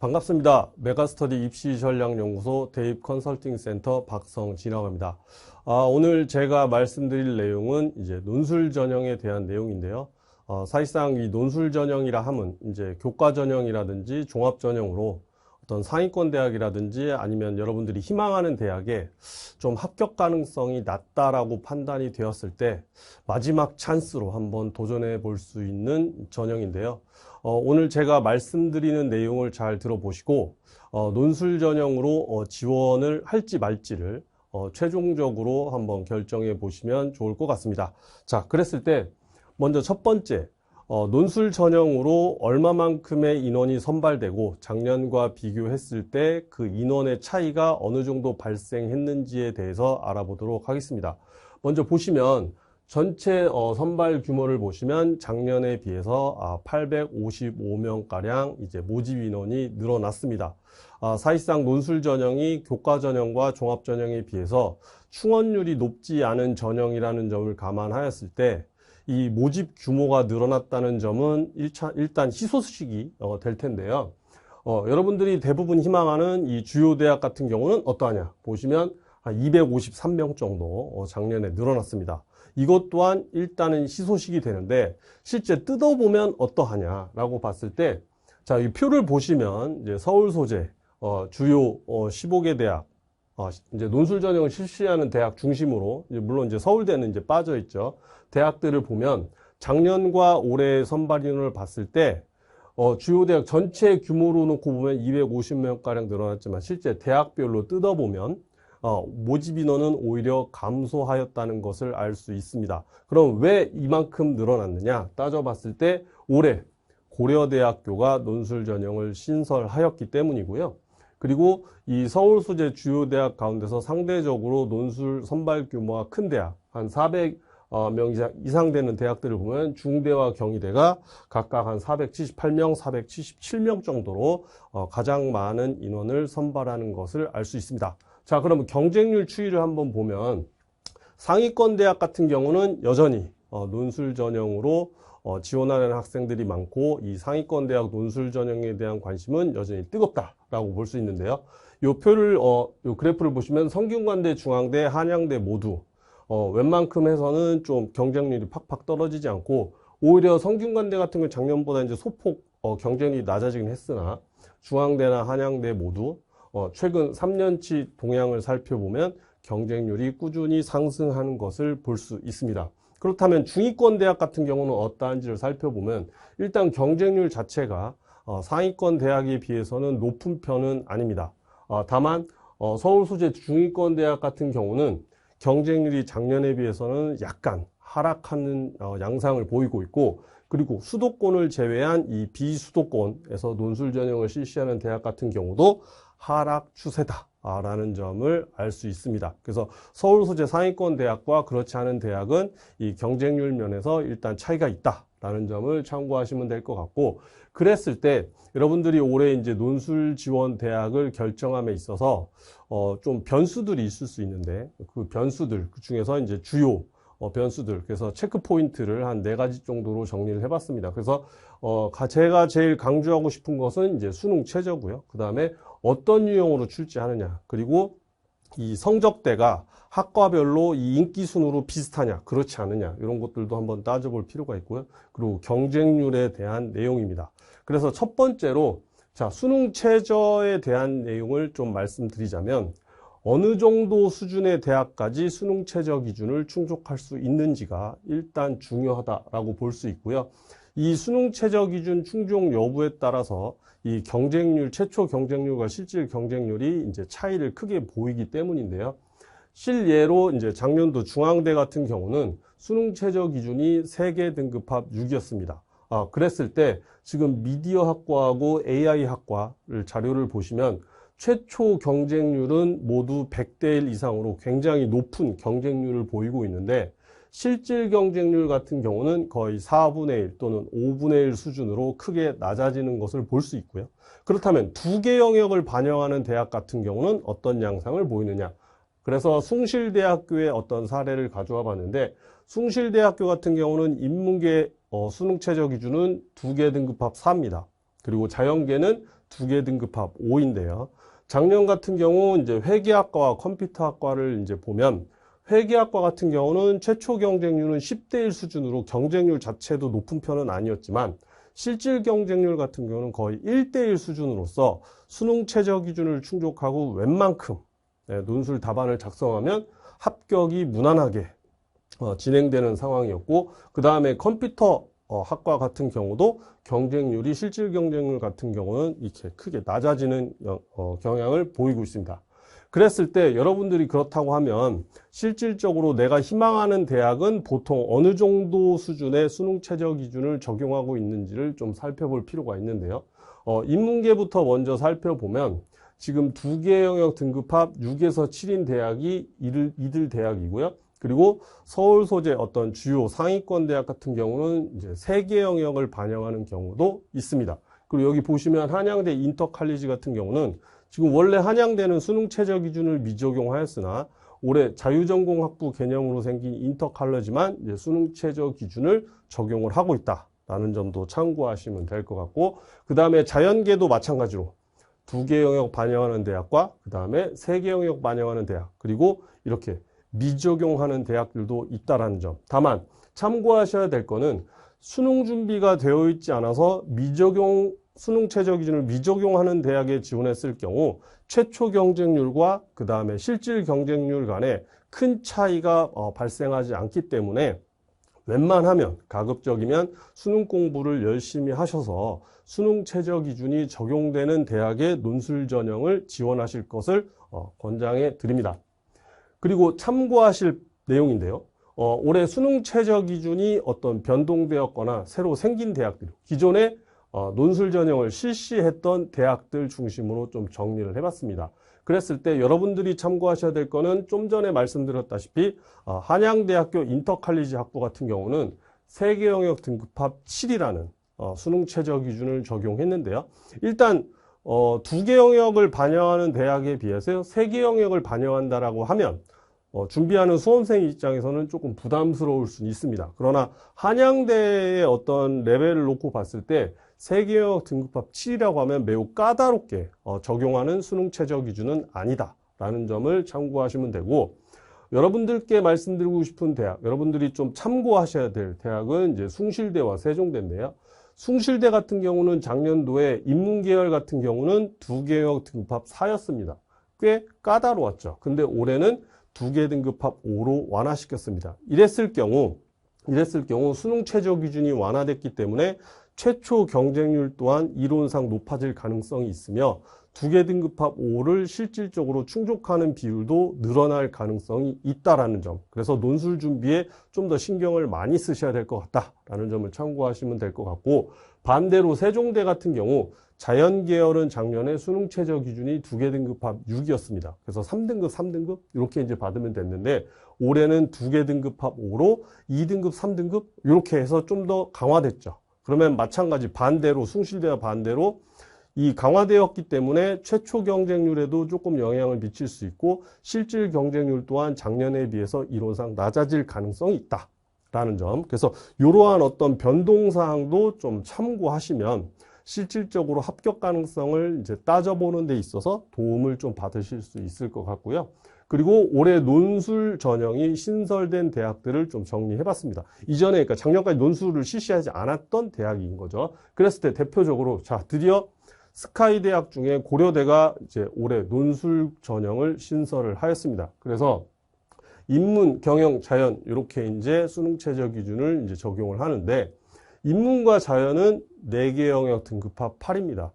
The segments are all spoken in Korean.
반갑습니다. 메가스터디 입시전략연구소 대입 컨설팅 센터 박성진학입니다. 오늘 제가 말씀드릴 내용은 이제 논술 전형에 대한 내용인데요. 사실상 이 논술 전형이라 함은 이제 교과 전형이라든지 종합 전형으로 어떤 상위권 대학이라든지 아니면 여러분들이 희망하는 대학에 좀 합격 가능성이 낮다라고 판단이 되었을 때 마지막 찬스로 한번 도전해 볼 수 있는 전형인데요. 오늘 제가 말씀드리는 내용을 잘 들어보시고 논술 전형으로 지원을 할지 말지를 최종적으로 한번 결정해 보시면 좋을 것 같습니다. 자, 그랬을 때 먼저 첫 번째, 논술 전형으로 얼마만큼의 인원이 선발되고 작년과 비교했을 때 그 인원의 차이가 어느 정도 발생했는지에 대해서 알아보도록 하겠습니다. 먼저 보시면 전체 선발 규모를 보시면 작년에 비해서 855명가량 이제 모집 인원이 늘어났습니다. 사실상 논술 전형이 교과 전형과 종합 전형에 비해서 충원율이 높지 않은 전형이라는 점을 감안하였을 때 이 모집 규모가 늘어났다는 점은 일단 희소식이 될 텐데요. 여러분들이 대부분 희망하는 이 주요 대학 같은 경우는 어떠하냐 보시면 한 253명 정도 작년에 늘어났습니다. 이것 또한 일단은 희소식이 되는데 실제 뜯어보면 어떠하냐라고 봤을 때, 자, 이 표를 보시면 이제 서울 소재 주요 15개 대학 이제 논술 전형을 실시하는 대학 중심으로 물론 이제 서울대는 이제 빠져 있죠. 대학들을 보면 작년과 올해 선발 인원을 봤을 때 주요 대학 전체 규모로 놓고 보면 250명 가량 늘어났지만 실제 대학별로 뜯어보면 모집 인원은 오히려 감소하였다는 것을 알 수 있습니다. 그럼 왜 이만큼 늘어났느냐 따져봤을 때 올해 고려대학교가 논술 전형을 신설하였기 때문이고요. 그리고 이 서울 소재 주요 대학 가운데서 상대적으로 논술 선발 규모가 큰 대학, 한 400명 이상 되는 대학들을 보면 중대와 경희대가 각각 한 478명, 477명 정도로 가장 많은 인원을 선발하는 것을 알 수 있습니다. 자, 그러면 경쟁률 추이를 한번 보면 상위권 대학 같은 경우는 여전히 논술 전형으로 지원하는 학생들이 많고 이 상위권 대학 논술 전형에 대한 관심은 여전히 뜨겁다라고 볼 수 있는데요. 요 표를 요 그래프를 보시면 성균관대, 중앙대, 한양대 모두 웬만큼 해서는 좀 경쟁률이 팍팍 떨어지지 않고 오히려 성균관대 같은 경우 작년보다 이제 소폭 경쟁률이 낮아지긴 했으나 중앙대나 한양대 모두 최근 3년치 동향을 살펴보면 경쟁률이 꾸준히 상승하는 것을 볼 수 있습니다. 그렇다면 중위권 대학 같은 경우는 어떠한지를 살펴보면 일단 경쟁률 자체가 상위권 대학에 비해서는 높은 편은 아닙니다. 다만 서울 소재 중위권 대학 같은 경우는 경쟁률이 작년에 비해서는 약간 하락하는 양상을 보이고 있고, 그리고 수도권을 제외한 이 비수도권에서 논술 전형을 실시하는 대학 같은 경우도 하락 추세다라는 점을 알 수 있습니다. 그래서 서울 소재 상위권 대학과 그렇지 않은 대학은 이 경쟁률 면에서 일단 차이가 있다라는 점을 참고하시면 될 것 같고, 그랬을 때 여러분들이 올해 이제 논술 지원 대학을 결정함에 있어서 좀 변수들이 있을 수 있는데 그 변수들 그 중에서 이제 주요 변수들, 그래서 체크 포인트를 한 4가지 정도로 정리를 해봤습니다. 그래서 제가 제일 강조하고 싶은 것은 이제 수능 최저고요. 그 다음에 어떤 유형으로 출제하느냐, 그리고 이 성적대가 학과별로 이 인기 순으로 비슷하냐, 그렇지 않느냐, 이런 것들도 한번 따져볼 필요가 있고요. 그리고 경쟁률에 대한 내용입니다. 그래서 첫 번째로 자, 수능 최저에 대한 내용을 좀 말씀드리자면 어느 정도 수준의 대학까지 수능 최저 기준을 충족할 수 있는지가 일단 중요하다라고 볼 수 있고요. 이 수능 최저 기준 충족 여부에 따라서 이 경쟁률, 최초 경쟁률과 실질 경쟁률이 이제 차이를 크게 보이기 때문인데요. 실예로 이제 작년도 중앙대 같은 경우는 수능 최저 기준이 3개 등급합 6이었습니다. 그랬을 때 지금 미디어 학과하고 AI 학과를 자료를 보시면 최초 경쟁률은 모두 100대 1 이상으로 굉장히 높은 경쟁률을 보이고 있는데 실질 경쟁률 같은 경우는 거의 4분의 1 또는 5분의 1 수준으로 크게 낮아지는 것을 볼 수 있고요. 그렇다면 두 개 영역을 반영하는 대학 같은 경우는 어떤 양상을 보이느냐. 그래서 숭실대학교의 어떤 사례를 가져와 봤는데 숭실대학교 같은 경우는 인문계 수능 최저 기준은 2개 등급합 4입니다. 그리고 자연계는 2개 등급합 5인데요. 작년 같은 경우 이제 회계학과와 컴퓨터학과를 이제 보면 회계학과 같은 경우는 최초 경쟁률은 10대 1 수준으로 경쟁률 자체도 높은 편은 아니었지만 실질 경쟁률 같은 경우는 거의 1대 1 수준으로서 수능 최저 기준을 충족하고 웬만큼 논술 답안을 작성하면 합격이 무난하게 진행되는 상황이었고, 그 다음에 컴퓨터 학과 같은 경우도 경쟁률이 실질 경쟁률 같은 경우는 이렇게 크게 낮아지는 경향을 보이고 있습니다. 그랬을 때 여러분들이 그렇다고 하면 실질적으로 내가 희망하는 대학은 보통 어느 정도 수준의 수능 최저 기준을 적용하고 있는지를 좀 살펴볼 필요가 있는데요. 인문계부터 먼저 살펴보면 지금 2개 영역 등급합 6에서 7인 대학이 이들 대학이고요. 그리고 서울 소재 어떤 주요 상위권 대학 같은 경우는 이제 3개 영역을 반영하는 경우도 있습니다. 그리고 여기 보시면 한양대 인터칼리지 같은 경우는 지금 원래 한양대는 수능 최저 기준을 미적용하였으나 올해 자유전공학부 개념으로 생긴 인터칼리지만 이제 수능 최저 기준을 적용을 하고 있다라는 점도 참고하시면 될 것 같고, 그 다음에 자연계도 마찬가지로 2개 영역 반영하는 대학과 그 다음에 3개 영역 반영하는 대학, 그리고 이렇게 미적용하는 대학들도 있다라는 점. 다만 참고하셔야 될 거는 수능 준비가 되어 있지 않아서 수능 최저 기준을 미적용하는 대학에 지원했을 경우 최초 경쟁률과 그 다음에 실질 경쟁률 간에 큰 차이가 발생하지 않기 때문에 웬만하면 가급적이면 수능 공부를 열심히 하셔서 수능 최저 기준이 적용되는 대학의 논술 전형을 지원하실 것을 권장해 드립니다. 그리고 참고하실 내용인데요. 올해 수능 최저 기준이 어떤 변동되었거나 새로 생긴 대학들, 기존에 논술 전형을 실시했던 대학들 중심으로 좀 정리를 해봤습니다. 그랬을 때 여러분들이 참고하셔야 될 거는 좀 전에 말씀드렸다시피 한양대학교 인터칼리지 학부 같은 경우는 3개 영역 등급합 7이라는 수능 최저 기준을 적용했는데요. 일단 2개 영역을 반영하는 대학에 비해서 3개 영역을 반영한다라고 하면 준비하는 수험생 입장에서는 조금 부담스러울 수는 있습니다. 그러나 한양대의 어떤 레벨을 놓고 봤을 때 3개 영역 등급합 7이라고 하면 매우 까다롭게 적용하는 수능 최저 기준은 아니다라는 점을 참고하시면 되고, 여러분들께 말씀드리고 싶은 대학, 여러분들이 좀 참고하셔야 될 대학은 이제 숭실대와 세종대인데요. 숭실대 같은 경우는 작년도에 인문계열 같은 경우는 2개 영역 등급합 4였습니다. 꽤 까다로웠죠. 근데 올해는 2개 등급합 5로 완화시켰습니다. 이랬을 경우 수능 최저 기준이 완화됐기 때문에 최초 경쟁률 또한 이론상 높아질 가능성이 있으며 2개 등급합 5를 실질적으로 충족하는 비율도 늘어날 가능성이 있다라는 점. 그래서 논술 준비에 좀 더 신경을 많이 쓰셔야 될 것 같다라는 점을 참고하시면 될 것 같고, 반대로 세종대 같은 경우 자연계열은 작년에 수능 최저 기준이 2개 등급합 6이었습니다. 그래서 3등급, 3등급 이렇게 이제 받으면 됐는데 올해는 2개 등급합 5로 2등급, 3등급 이렇게 해서 좀 더 강화됐죠. 그러면 마찬가지 반대로 숭실대와 반대로 이 강화되었기 때문에 최초 경쟁률에도 조금 영향을 미칠 수 있고 실질 경쟁률 또한 작년에 비해서 이론상 낮아질 가능성이 있다라는 점. 그래서 이러한 어떤 변동사항도 좀 참고하시면 실질적으로 합격 가능성을 이제 따져보는 데 있어서 도움을 좀 받으실 수 있을 것 같고요. 그리고 올해 논술 전형이 신설된 대학들을 좀 정리해봤습니다. 이전에 그러니까 작년까지 논술을 실시하지 않았던 대학인 거죠. 그랬을 때 대표적으로 자 드디어 스카이 대학 중에 고려대가 이제 올해 논술 전형을 신설을 하였습니다. 그래서 인문, 경영, 자연 이렇게 이제 수능 최저 기준을 이제 적용을 하는데 인문과 자연은 4개 영역 등급합 8입니다.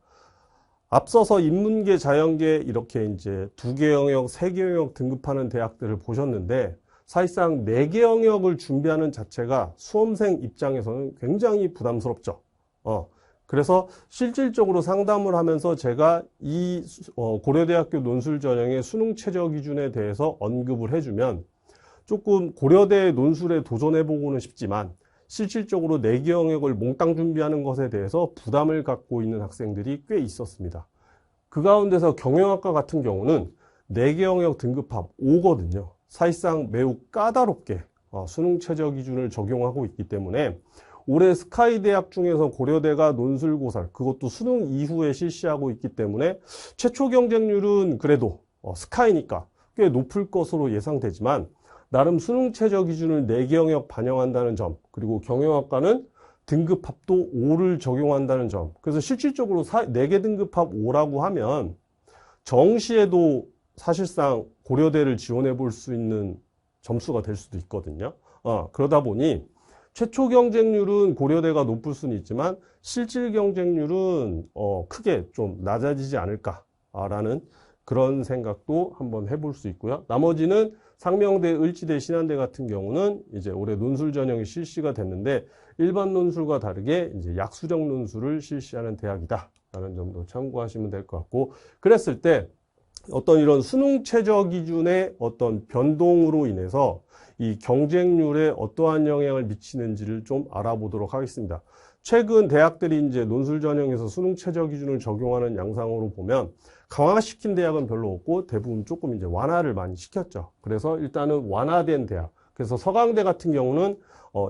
앞서서 인문계, 자연계 이렇게 이제 2개 영역, 3개 영역 등급하는 대학들을 보셨는데 사실상 4개 영역을 준비하는 자체가 수험생 입장에서는 굉장히 부담스럽죠. 그래서 실질적으로 상담을 하면서 제가 이 고려대학교 논술 전형의 수능 최저 기준에 대해서 언급을 해주면 조금 고려대 논술에 도전해보고는 싶지만 실질적으로 4개 영역을 몽땅 준비하는 것에 대해서 부담을 갖고 있는 학생들이 꽤 있었습니다. 그 가운데서 경영학과 같은 경우는 4개 영역 등급합 5거든요. 사실상 매우 까다롭게 수능 최저 기준을 적용하고 있기 때문에 올해 스카이 대학 중에서 고려대가 논술고사를 그것도 수능 이후에 실시하고 있기 때문에 최초 경쟁률은 그래도 스카이니까 꽤 높을 것으로 예상되지만 나름 수능 최저 기준을 4개 영역 반영한다는 점, 그리고 경영학과는 등급합도 5를 적용한다는 점. 그래서 실질적으로 4개 등급합 5라고 하면 정시에도 사실상 고려대를 지원해 볼 수 있는 점수가 될 수도 있거든요. 그러다 보니 최초 경쟁률은 고려대가 높을 수는 있지만 실질 경쟁률은 크게 좀 낮아지지 않을까라는 그런 생각도 한번 해볼 수 있고요. 나머지는 상명대, 을지대, 신한대 같은 경우는 이제 올해 논술 전형이 실시가 됐는데 일반 논술과 다르게 이제 약수령 논술을 실시하는 대학이다라는 점도 참고하시면 될 것 같고, 그랬을 때 어떤 이런 수능 최저 기준의 어떤 변동으로 인해서 이 경쟁률에 어떠한 영향을 미치는지를 좀 알아보도록 하겠습니다. 최근 대학들이 이제 논술 전형에서 수능 최저 기준을 적용하는 양상으로 보면 강화시킨 대학은 별로 없고 대부분 조금 이제 완화를 많이 시켰죠. 그래서 일단은 완화된 대학. 그래서 서강대 같은 경우는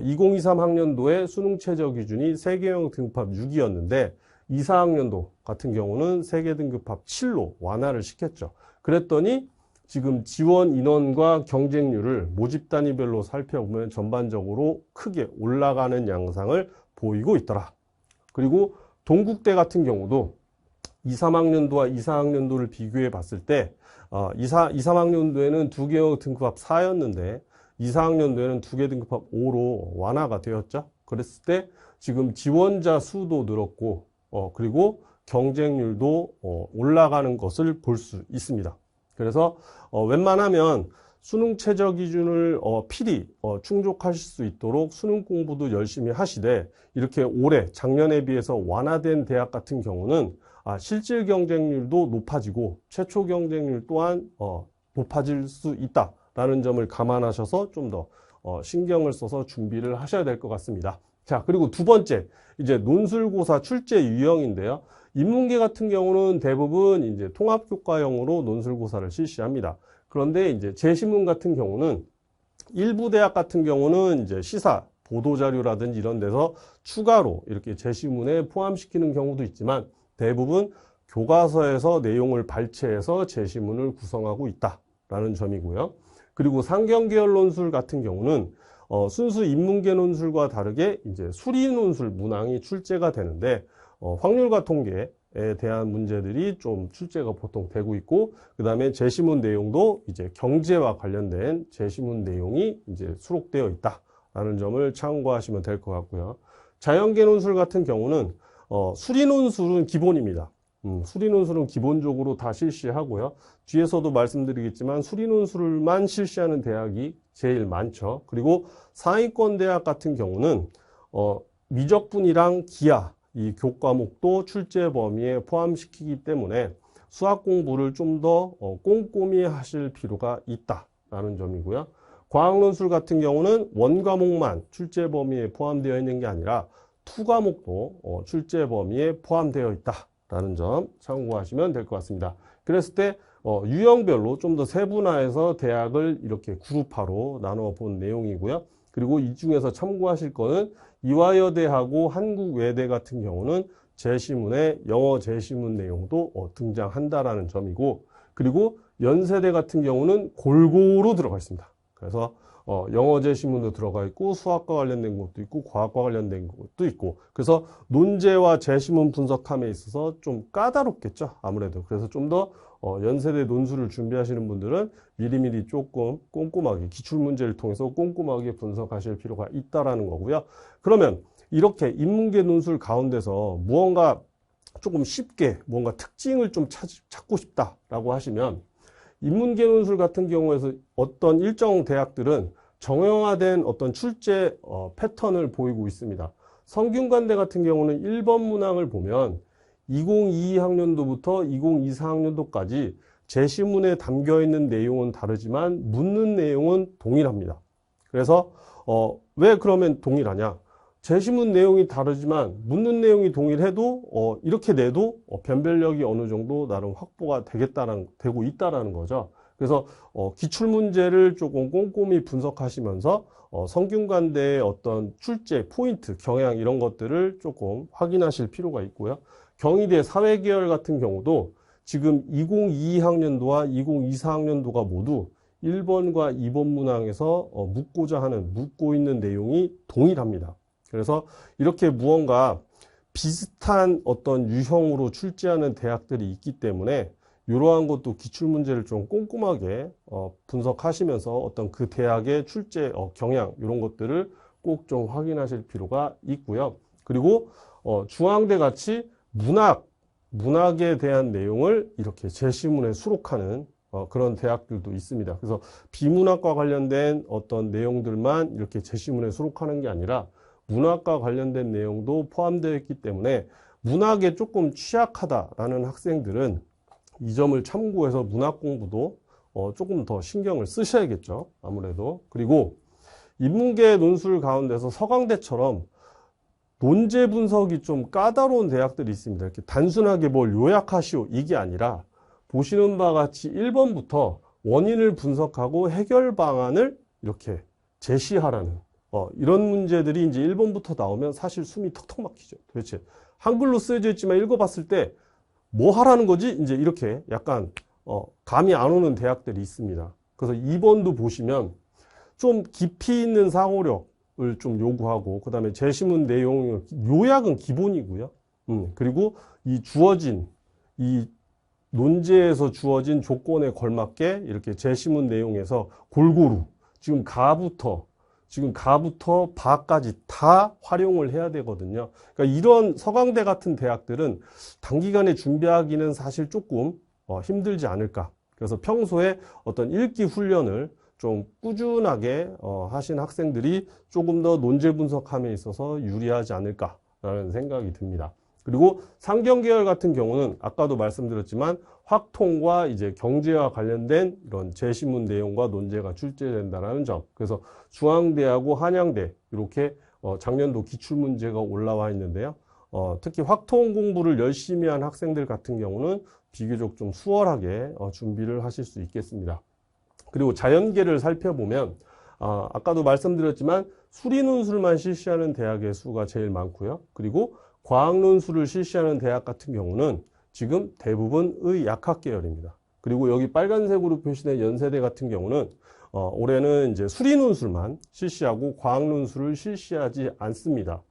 2023 학년도에 수능 최저 기준이 세계형 등급합 6이었는데 24학년도 같은 경우는 세계 등급합 7로 완화를 시켰죠. 그랬더니 지금 지원 인원과 경쟁률을 모집 단위별로 살펴보면 전반적으로 크게 올라가는 양상을 보이고 있더라. 그리고 동국대 같은 경우도 23학년도와 24학년도를 비교해 봤을 때 23학년도에는 2개 등급합 4였는데 24학년도에는 2개 등급합 5로 완화가 되었죠. 그랬을 때 지금 지원자 수도 늘었고 그리고 경쟁률도 올라가는 것을 볼 수 있습니다. 그래서 웬만하면 수능 최저 기준을 필히 충족하실 수 있도록 수능 공부도 열심히 하시되 이렇게 올해 작년에 비해서 완화된 대학 같은 경우는 실질 경쟁률도 높아지고 최초 경쟁률 또한 높아질 수 있다라는 점을 감안하셔서 좀 더 신경을 써서 준비를 하셔야 될 것 같습니다. 자, 그리고 두 번째, 이제 논술고사 출제 유형인데요. 인문계 같은 경우는 대부분 이제 통합교과형으로 논술고사를 실시합니다. 그런데 이제 재신문 같은 경우는 일부 대학 같은 경우는 이제 시사, 보도자료라든지 이런 데서 추가로 이렇게 재신문에 포함시키는 경우도 있지만 대부분 교과서에서 내용을 발췌해서 재신문을 구성하고 있다라는 점이고요. 그리고 상경계열 논술 같은 경우는 순수 인문계 논술과 다르게 이제 수리 논술 문항이 출제가 되는데 확률과 통계에 대한 문제들이 좀 출제가 보통 되고 있고, 그 다음에 재시문 내용도 이제 경제와 관련된 재시문 내용이 이제 수록되어 있다라는 점을 참고하시면 될 것 같고요. 자연계 논술 같은 경우는 수리 논술은 기본입니다. 수리 논술은 기본적으로 다 실시하고요. 뒤에서도 말씀드리겠지만 수리 논술만 실시하는 대학이 제일 많죠. 그리고 상위권 대학 같은 경우는 미적분이랑 기하 이 교과목도 출제 범위에 포함시키기 때문에 수학 공부를 좀 더 꼼꼼히 하실 필요가 있다라는 점이고요. 과학 논술 같은 경우는 원과목만 출제 범위에 포함되어 있는 게 아니라 투과목도 출제 범위에 포함되어 있다라는 점 참고하시면 될 것 같습니다. 그랬을 때 유형별로 좀 더 세분화해서 대학을 이렇게 그룹화로 나누어 본 내용이고요. 그리고 이 중에서 참고하실 거는 이화여대하고 한국외대 같은 경우는 재시문에 영어 재시문 내용도 등장한다라는 점이고, 그리고 연세대 같은 경우는 골고루 들어가 있습니다. 그래서 영어 재시문도 들어가 있고 수학과 관련된 것도 있고 과학과 관련된 것도 있고, 그래서 논제와 재시문 분석함에 있어서 좀 까다롭겠죠, 아무래도. 그래서 좀 더 연세대 논술을 준비하시는 분들은 미리미리 조금 꼼꼼하게 기출문제를 통해서 꼼꼼하게 분석하실 필요가 있다라는 거고요. 그러면 이렇게 인문계 논술 가운데서 무언가 조금 쉽게 뭔가 특징을 좀 찾고 싶다라고 하시면 인문계 논술 같은 경우에서 어떤 일정 대학들은 정형화된 어떤 출제 패턴을 보이고 있습니다. 성균관대 같은 경우는 1번 문항을 보면 2022학년도부터 2024학년도까지 재시문에 담겨있는 내용은 다르지만 묻는 내용은 동일합니다. 그래서 왜 그러면 동일하냐? 재시문 내용이 다르지만 묻는 내용이 동일해도 이렇게 내도 변별력이 어느 정도 나름 확보가 되고 있다라는 거죠. 그래서 기출문제를 조금 꼼꼼히 분석하시면서 성균관대의 어떤 출제, 포인트, 경향 이런 것들을 조금 확인하실 필요가 있고요. 경희대 사회계열 같은 경우도 지금 2022학년도와 2024학년도가 모두 1번과 2번 문항에서 묻고 있는 내용이 동일합니다. 그래서 이렇게 무언가 비슷한 어떤 유형으로 출제하는 대학들이 있기 때문에 이러한 것도 기출문제를 좀 꼼꼼하게 분석하시면서 어떤 그 대학의 출제 경향 이런 것들을 꼭 좀 확인하실 필요가 있고요. 그리고 중앙대 같이 문학에 대한 내용을 이렇게 제시문에 수록하는 그런 대학들도 있습니다. 그래서 비문학과 관련된 어떤 내용들만 이렇게 제시문에 수록하는 게 아니라 문학과 관련된 내용도 포함되어 있기 때문에 문학에 조금 취약하다라는 학생들은 이 점을 참고해서 문학 공부도 조금 더 신경을 쓰셔야겠죠. 아무래도. 그리고 인문계 논술 가운데서 서강대처럼 논제 분석이 좀 까다로운 대학들이 있습니다. 이렇게 단순하게 뭘 요약하시오 이게 아니라 보시는 바와 같이 1번부터 원인을 분석하고 해결 방안을 이렇게 제시하라는 이런 문제들이 이제 1번부터 나오면 사실 숨이 턱턱 막히죠. 도대체 한글로 쓰여져 있지만 읽어봤을 때 뭐 하라는 거지? 이제 이렇게 약간 감이 안 오는 대학들이 있습니다. 그래서 2번도 보시면 좀 깊이 있는 사고력을 좀 요구하고 그 다음에 제시문 내용 요약은 기본이고요. 그리고 이 논제에서 주어진 조건에 걸맞게 이렇게 제시문 내용에서 골고루 지금 가부터 바까지 다 활용을 해야 되거든요. 그러니까 이런 서강대 같은 대학들은 단기간에 준비하기는 사실 조금 힘들지 않을까. 그래서 평소에 어떤 읽기 훈련을 좀 꾸준하게 하신 학생들이 조금 더 논제 분석함에 있어서 유리하지 않을까라는 생각이 듭니다. 그리고 상경계열 같은 경우는 아까도 말씀드렸지만 확통과 이제 경제와 관련된 이런 제시문 내용과 논제가 출제된다는 점. 그래서 중앙대하고 한양대 이렇게 작년도 기출문제가 올라와 있는데요. 특히 확통 공부를 열심히 한 학생들 같은 경우는 비교적 좀 수월하게 준비를 하실 수 있겠습니다. 그리고 자연계를 살펴보면 아까도 말씀드렸지만 수리논술만 실시하는 대학의 수가 제일 많고요. 그리고 과학논술을 실시하는 대학 같은 경우는 지금 대부분 의약학 계열입니다. 그리고 여기 빨간색으로 표시된 연세대 같은 경우는 올해는 이제 수리논술만 실시하고 과학논술을 실시하지 않습니다.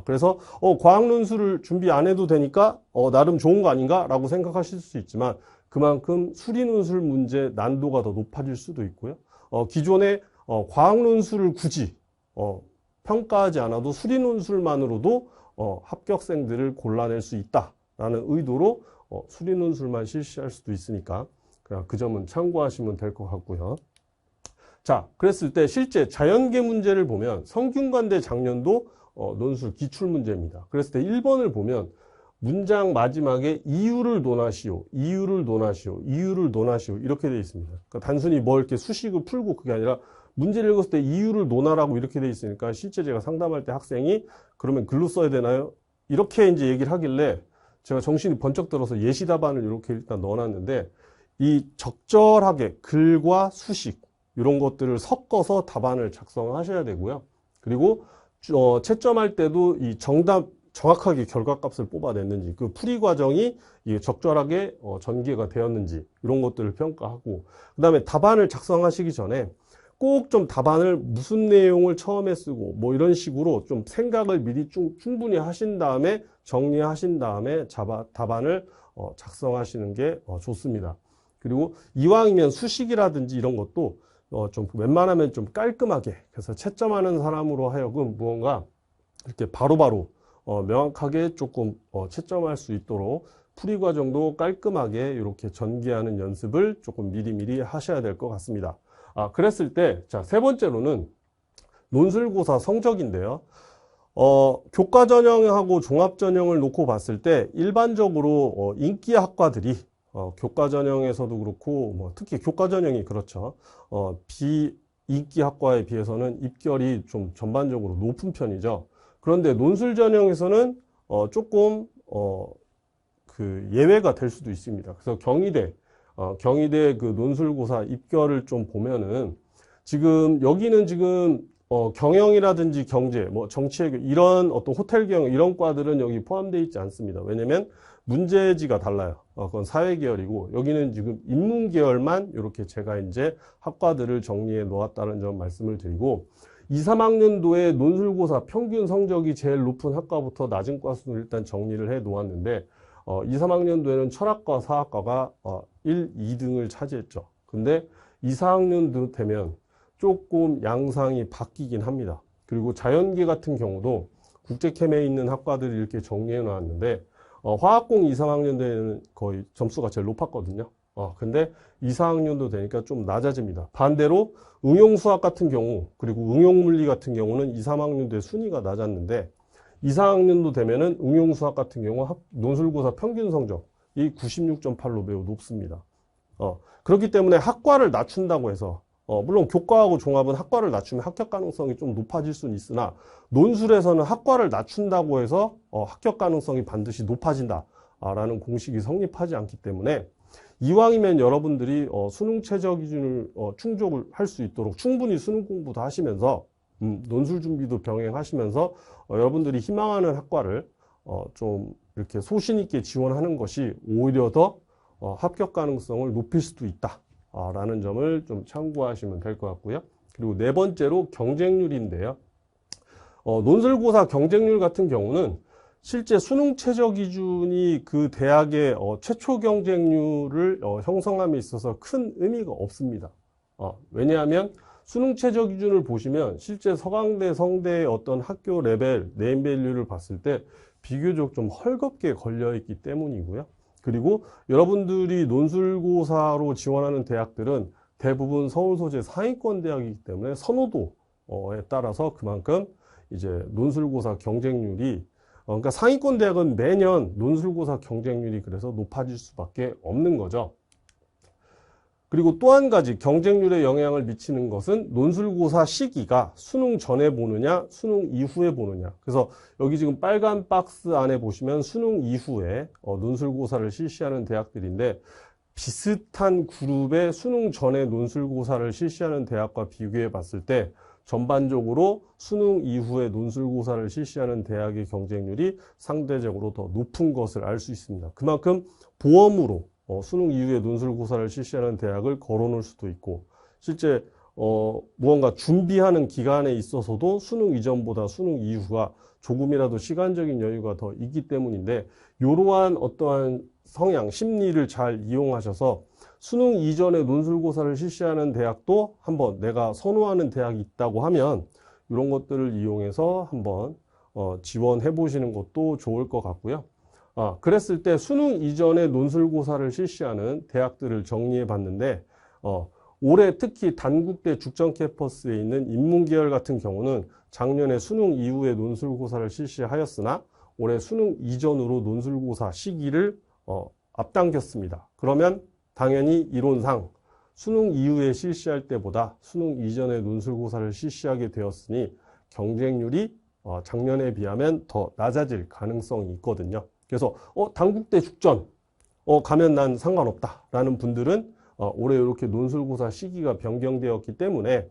그래서 과학논술을 준비 안 해도 되니까 나름 좋은 거 아닌가? 라고 생각하실 수 있지만 그만큼 수리논술 문제 난도가 더 높아질 수도 있고요. 기존에 과학논술을 굳이 평가하지 않아도 수리논술만으로도 합격생들을 골라낼 수 있다라는 의도로 수리논술만 실시할 수도 있으니까 그 점은 참고하시면 될 것 같고요. 자, 그랬을 때 실제 자연계 문제를 보면 성균관대 작년도 논술 기출문제입니다. 그랬을 때 1번을 보면 문장 마지막에 이유를 논하시오, 이유를 논하시오, 이유를 논하시오 이렇게 되어 있습니다. 그러니까 단순히 뭐 이렇게 수식을 풀고 그게 아니라 문제를 읽었을 때 이유를 논하라고 이렇게 되어 있으니까 실제 제가 상담할 때 학생이 그러면 글로 써야 되나요? 이렇게 이제 얘기를 하길래 제가 정신이 번쩍 들어서 예시 답안을 이렇게 일단 넣어놨는데 이 적절하게 글과 수식 이런 것들을 섞어서 답안을 작성하셔야 되고요. 그리고 채점할 때도 이 정확하게 결과값을 뽑아냈는지 그 풀이 과정이 적절하게 전개가 되었는지 이런 것들을 평가하고 그 다음에 답안을 작성하시기 전에 꼭 좀 답안을 무슨 내용을 처음에 쓰고 뭐 이런 식으로 좀 생각을 미리 충분히 하신 다음에 정리하신 다음에 답안을 작성하시는 게 좋습니다. 그리고 이왕이면 수식이라든지 이런 것도 좀 웬만하면 좀 깔끔하게 그래서 채점하는 사람으로 하여금 무언가 이렇게 바로바로 명확하게 조금 채점할 수 있도록 풀이 과정도 깔끔하게 이렇게 전개하는 연습을 조금 미리미리 하셔야 될 것 같습니다. 그랬을 때, 자, 세 번째로는 논술고사 성적인데요. 교과 전형하고 종합 전형을 놓고 봤을 때 일반적으로 인기 학과들이 교과 전형에서도 그렇고 뭐 특히 교과 전형이 그렇죠. 비인기 학과에 비해서는 입결이 좀 전반적으로 높은 편이죠. 그런데 논술 전형에서는 조금 그 예외가 될 수도 있습니다. 그래서 경희대 경희대 그 논술고사 입결을 좀 보면은 지금 여기는 지금 경영이라든지 경제, 뭐 정치외교 이런 어떤 호텔 경영 이런 과들은 여기 포함되어 있지 않습니다. 왜냐면 문제지가 달라요. 그건 사회계열이고 여기는 지금 인문계열만 이렇게 제가 이제 학과들을 정리해 놓았다는 점 말씀을 드리고 2, 3학년도에 논술고사 평균 성적이 제일 높은 학과부터 낮은 과 순을 일단 정리를 해 놓았는데 2, 3학년도에는 철학과, 사학과가 1, 2등을 차지했죠. 근데 2, 4학년도 되면 조금 양상이 바뀌긴 합니다. 그리고 자연계 같은 경우도 국제캠에 있는 학과들이 이렇게 정리해 놨는데 화학공 2, 3학년도에는 거의 점수가 제일 높았거든요. 근데 2, 4학년도 되니까 좀 낮아집니다. 반대로 응용수학 같은 경우 그리고 응용물리 같은 경우는 2, 3학년도에 순위가 낮았는데 2, 4학년도 되면은 응용수학 같은 경우 논술고사 평균 성적이 96.8로 매우 높습니다. 그렇기 때문에 학과를 낮춘다고 해서 물론 교과하고 종합은 학과를 낮추면 합격 가능성이 좀 높아질 수는 있으나 논술에서는 학과를 낮춘다고 해서 합격 가능성이 반드시 높아진다라는 공식이 성립하지 않기 때문에 이왕이면 여러분들이 수능 최저 기준을 충족을 할 수 있도록 충분히 수능 공부도 하시면서 논술 준비도 병행하시면서 여러분들이 희망하는 학과를 좀 이렇게 소신 있게 지원하는 것이 오히려 더 합격 가능성을 높일 수도 있다라는 점을 좀 참고하시면 될 것 같고요. 그리고 네 번째로 경쟁률인데요. 논술고사 경쟁률 같은 경우는 실제 수능 최저 기준이 그 대학의 최초 경쟁률을 형성함에 있어서 큰 의미가 없습니다. 왜냐하면 수능 최저 기준을 보시면 실제 서강대, 성대의 어떤 학교 레벨, 네임밸류를 봤을 때 비교적 좀 헐겁게 걸려있기 때문이고요. 그리고 여러분들이 논술고사로 지원하는 대학들은 대부분 서울 소재 상위권 대학이기 때문에 선호도에 따라서 그만큼 이제 논술고사 경쟁률이 그러니까 상위권 대학은 매년 논술고사 경쟁률이 그래서 높아질 수밖에 없는 거죠. 그리고 또 한 가지 경쟁률에 영향을 미치는 것은 논술고사 시기가 수능 전에 보느냐, 수능 이후에 보느냐. 그래서 여기 지금 빨간 박스 안에 보시면 수능 이후에 논술고사를 실시하는 대학들인데 비슷한 그룹의 수능 전에 논술고사를 실시하는 대학과 비교해 봤을 때 전반적으로 수능 이후에 논술고사를 실시하는 대학의 경쟁률이 상대적으로 더 높은 것을 알 수 있습니다. 그만큼 보험으로 수능 이후에 논술고사를 실시하는 대학을 걸어놓을 수도 있고 실제 무언가 준비하는 기간에 있어서도 수능 이전보다 수능 이후가 조금이라도 시간적인 여유가 더 있기 때문인데 이러한 어떠한 성향, 심리를 잘 이용하셔서 수능 이전에 논술고사를 실시하는 대학도 한번 내가 선호하는 대학이 있다고 하면 이런 것들을 이용해서 한번 지원해 보시는 것도 좋을 것 같고요. 그랬을 때 수능 이전에 논술고사를 실시하는 대학들을 정리해 봤는데 올해 특히 단국대 죽전 캠퍼스에 있는 인문계열 같은 경우는 작년에 수능 이후에 논술고사를 실시하였으나 올해 수능 이전으로 논술고사 시기를 앞당겼습니다. 그러면 당연히 이론상 수능 이후에 실시할 때보다 수능 이전에 논술고사를 실시하게 되었으니 경쟁률이 작년에 비하면 더 낮아질 가능성이 있거든요. 그래서 단국대 죽전 가면 난 상관없다라는 분들은 올해 이렇게 논술고사 시기가 변경되었기 때문에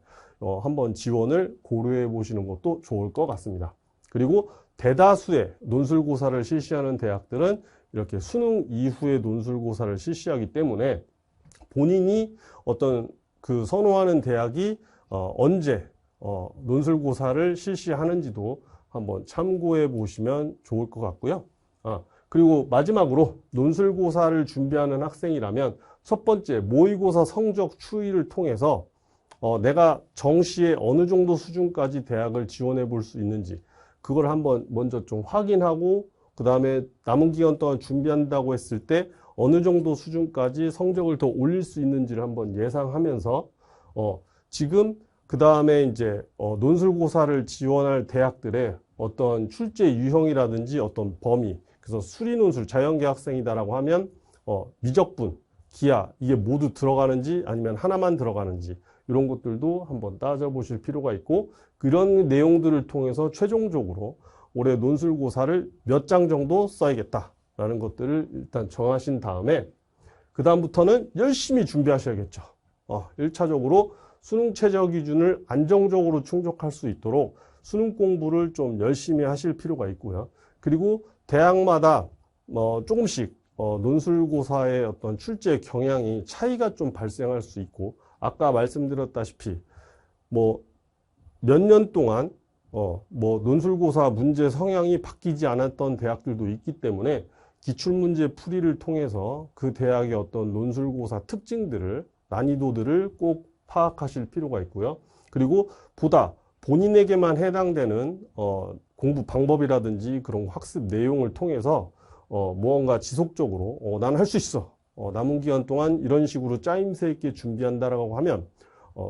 한번 지원을 고려해 보시는 것도 좋을 것 같습니다. 그리고 대다수의 논술고사를 실시하는 대학들은 이렇게 수능 이후에 논술고사를 실시하기 때문에 본인이 어떤 그 선호하는 대학이 언제 논술고사를 실시하는지도 한번 참고해 보시면 좋을 것 같고요. 그리고 마지막으로 논술고사를 준비하는 학생이라면 첫 번째 모의고사 성적 추이를 통해서 내가 정시에 어느 정도 수준까지 대학을 지원해 볼 수 있는지 그걸 한번 먼저 좀 확인하고 그 다음에 남은 기간 동안 준비한다고 했을 때 어느 정도 수준까지 성적을 더 올릴 수 있는지를 한번 예상하면서 지금 그 다음에 이제 논술고사를 지원할 대학들의 어떤 출제 유형이라든지 어떤 범위 그래서 수리논술 자연계 학생이다라고 하면 미적분, 기하 이게 모두 들어가는지 아니면 하나만 들어가는지 이런 것들도 한번 따져보실 필요가 있고 그런 내용들을 통해서 최종적으로 올해 논술고사를 몇 장 정도 써야겠다라는 것들을 일단 정하신 다음에 그 다음부터는 열심히 준비하셔야겠죠. 1차적으로 수능 최저 기준을 안정적으로 충족할 수 있도록 수능 공부를 좀 열심히 하실 필요가 있고요. 그리고 대학마다 조금씩 논술고사의 어떤 출제 경향이 차이가 좀 발생할 수 있고, 아까 말씀드렸다시피 몇 년 동안 논술고사 문제 성향이 바뀌지 않았던 대학들도 있기 때문에 기출문제 풀이를 통해서 그 대학의 어떤 논술고사 특징들을, 난이도들을 꼭 파악하실 필요가 있고요. 그리고 보다 본인에게만 해당되는 공부 방법이라든지 그런 학습 내용을 통해서 무언가 지속적으로 나는 할 수 있어. 남은 기간 동안 이런 식으로 짜임새 있게 준비한다라고 하면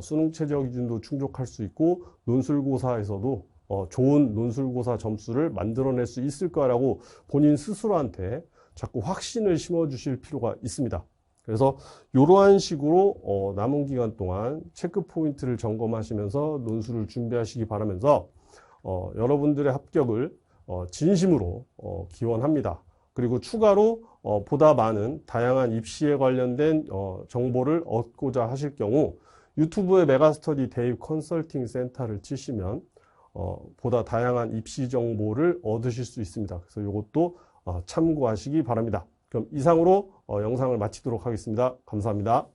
수능 최저 기준도 충족할 수 있고 논술고사에서도 좋은 논술고사 점수를 만들어낼 수 있을 거라고 본인 스스로한테 자꾸 확신을 심어주실 필요가 있습니다. 그래서 이러한 식으로 남은 기간 동안 체크 포인트를 점검하시면서 논술을 준비하시기 바라면서 여러분들의 합격을 진심으로 기원합니다. 그리고 추가로 보다 많은 다양한 입시에 관련된 정보를 얻고자 하실 경우 유튜브에 메가스터디 대입 컨설팅 센터를 치시면 보다 다양한 입시 정보를 얻으실 수 있습니다. 그래서 이것도 참고하시기 바랍니다. 그럼 이상으로 영상을 마치도록 하겠습니다. 감사합니다.